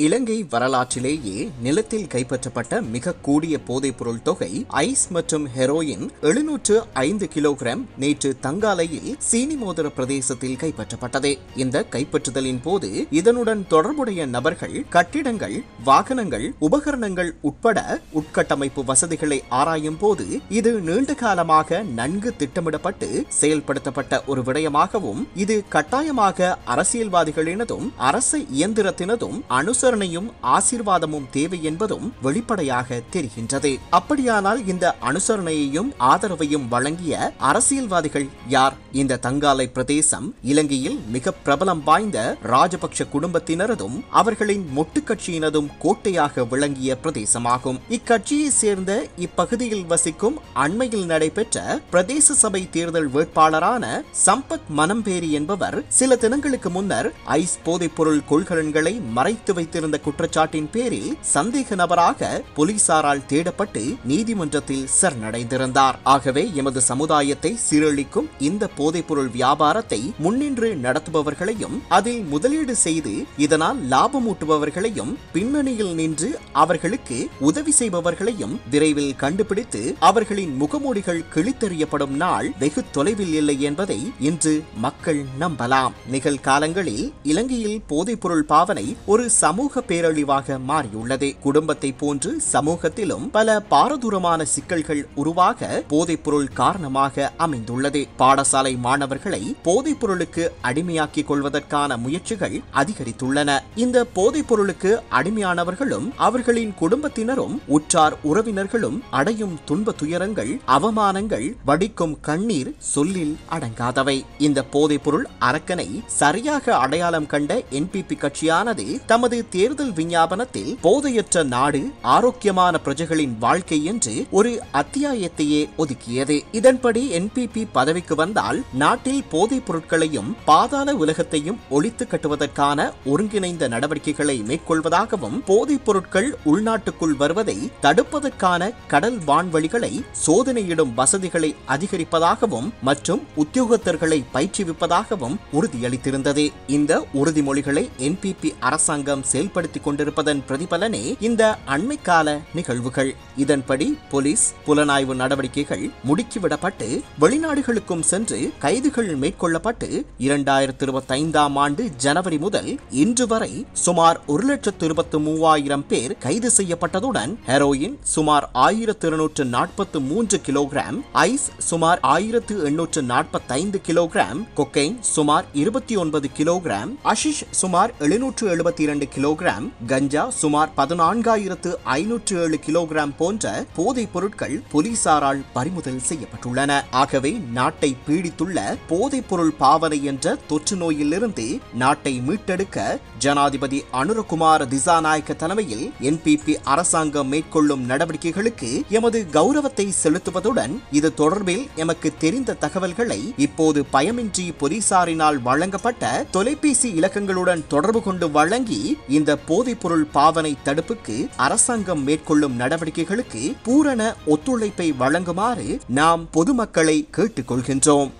இலங்கை வரலாற்றிலேயே நிலத்தில் கைப்பற்றப்பட்ட மிக கூடிய போதைப்பொருள் தொகை ஐஸ் மற்றும் ஹெரோயின் 705 கிலோகிராம் நேற்று தங்காலையில் சீனிமோதர பிரதேசத்தில் கைப்பற்றப்பட்டது. இந்த கைப்பற்றுதலின் போது இதனுடன் தொடர்புடைய நபர்கள், கட்டிடங்கள், வாகனங்கள், உபகரணங்கள் உட்பட உட்கட்டமைப்பு வசதிகளை ஆராயும் போது இது நீண்ட காலமாக நன்கு திட்டமிடப்பட்டு செயல்படுத்தப்பட்ட ஒரு விடயமாகவும், இது கட்டாயமாக அரசியல்வாதிகளினதும் அரச இயந்திரத்தினதும் அனுசரணையும் ஆசீர்வாதமும் தேவை என்பதும் வெளிப்படையாக தெரிகின்றது. அப்படியானால் இந்த அனுசரணையையும் ஆதரவையும் வழங்கிய அரசியல்வாதிகள் யார்? இந்த தங்காலை பிரதேசம் இலங்கையில் மிக பிரபலம் வாய்ந்த ராஜபக்ஷ குடும்பத்தினரதும் அவர்களின் மொட்டு கட்சியினதும் கோட்டையாக விளங்கிய பிரதேசமாகும். இக்கட்சியை சேர்ந்த இப்பகுதியில் வசிக்கும் அண்மையில் நடைபெற்ற பிரதேச சபை தேர்தல் வேட்பாளரான சம்பத் மனம்பேரி என்பவர் சில தினங்களுக்கு முன்னர் ஐஸ் போதைப்பொருள் கொள்கலன்களை மறைத்து வைத்திருந்த குற்றச்சாட்டின் பேரில் சந்தேக நபராக போலீசாரால் தேடப்பட்டு நீதிமன்றத்தில் சரணடைந்திருந்தார். ஆகவே எமது சமுதாயத்தை சீரழிக்கும் இந்த போதைப்பொருள் வியாபாரத்தை முன்னின்று நடத்துபவர்களையும் அதில் முதலீடு செய்து இதனால் லாபமூட்டுபவர்களையும் பின்னணியில் நின்று அவர்களுக்கு உதவி செய்பவர்களையும் விரைவில் கண்டுபிடித்து அவர்களின் முகமூடிகள் கிழித்தெறியப்படும் நாள் வெகு தொலைவில் இல்லை என்பதை இன்று மக்கள் நம்பலாம். நிகழ்காலங்களில் இலங்கையில் போதைப்பொருள் பாவனை ஒரு சமூக பேரழிவாக மாறியுள்ளது. குடும்பத்தை போன்று சமூகத்திலும் பல பாரதூரமான சிக்கல்கள் உருவாக போதைப்பொருள் காரணமாக அமைந்துள்ளது. பாடசாலை மாணவர்களை போதைப்பொருளுக்கு அடிமையாக்கிக் கொள்வதற்கான முயற்சிகள் அதிகரித்துள்ளன. இந்த போதைப்பொருளுக்கு அடிமையானவர்களும் அவர்களின் குடும்பத்தினரும் உற்றார் உறவினர்களும் அடையும் துன்ப துயரங்கள், அவமானங்கள், வடிக்கும் கண்ணீர் சொல்லில் அடங்காதவை. இந்த போதைப்பொருள் அரக்கனை சரியாக அடையாளம் கண்ட என்பிபி கட்சியானது தமது தேர்தல் விஞ்ஞாபனத்தில் போதையற்ற நாடு, ஆரோக்கியமான பிரஜைகளின் வாழ்க்கை என்று ஒரு அத்தியாயத்தையே ஒதுக்கியது. இதன்படி என்பிபி பதவிக்கு வந்தால் நாட்டில் போதைப் பொருட்களையும் பாதாள உலகத்தையும் ஒழித்து கட்டுவதற்கான ஒருங்கிணைந்த நடவடிக்கைகளை மேற்கொள்வதாகவும், போதைப் பொருட்கள் உள்நாட்டுக்குள் வருவதை தடுப்பதற்கான கடல் வான்வழிகளை சோதனையிடும் வசதிகளை அதிகரிப்பதாகவும் மற்றும் உத்தியோகத்தர்களை பயிற்றுவிப்பதாகவும் உறுதியளித்திருந்தது. இந்த உறுதிமொழிகளை என்பிபி அரசாங்கம் செயல்படுத்திக் கொண்டிருப்பதன் பிரதிபலனே இந்த அண்மை கால நிகழ்வுகள். இதன்படி போலீஸ் புலனாய்வு நடவடிக்கைகள் முடுக்கிவிடப்பட்டு வெளிநாடுகளுக்கும் சென்று கைதுகள் மேற்கொள்ளப்பட்டு 2025 ஆண்டு ஜனவரி முதல் இன்று வரை சுமார் 1,23,000 பேர் கைது செய்யப்பட்டதுடன் ஹெரோயின் சுமார் 1,243 கிலோகிராம், ஐஸ் சுமார் 1,845 கிலோகிராம், கொக்கைன் சுமார் 29 கிலோகிராம், அஷிஷ் சுமார் 772 கிலோகிராம், கஞ்சா சுமார் 14,507 கிலோகிராம் போன்ற போதைப் பொருட்கள் போலீசாரால் பறிமுதல் செய்யப்பட்டுள்ளன. ஆகவே நாட்டை பீடித்துள்ள போதைப் பொருள் பாவனை என்ற தொற்று நோயிலிருந்து நாட்டை மீட்டெடுக்க ஜனாதிபதி அனுரகுமார திசாநாயக்க தலைமையில் என்பிபி அரசாங்கம் மேற்கொள்ளும் நடவடிக்கைகளுக்கு எமது கௌரவத்தை செலுத்துவதுடன் இது தொடர்பில் எமக்கு தெரிந்த தகவல்களை இப்போது பயமின்றி போலீசாரினால் வழங்கப்பட்ட தொலைபேசி இலக்கங்களுடன் தொடர்பு கொண்டு வழங்கி இந்த போதைப்பொருள் பாவனை தடுப்புக்கு அரசாங்கம் மேற்கொள்ளும் நடவடிக்கைகளுக்கு பூரண ஒத்துழைப்பை வழங்குமாறு நாம் பொதுமக்களை கேட்டுக்கொள்கின்றோம்.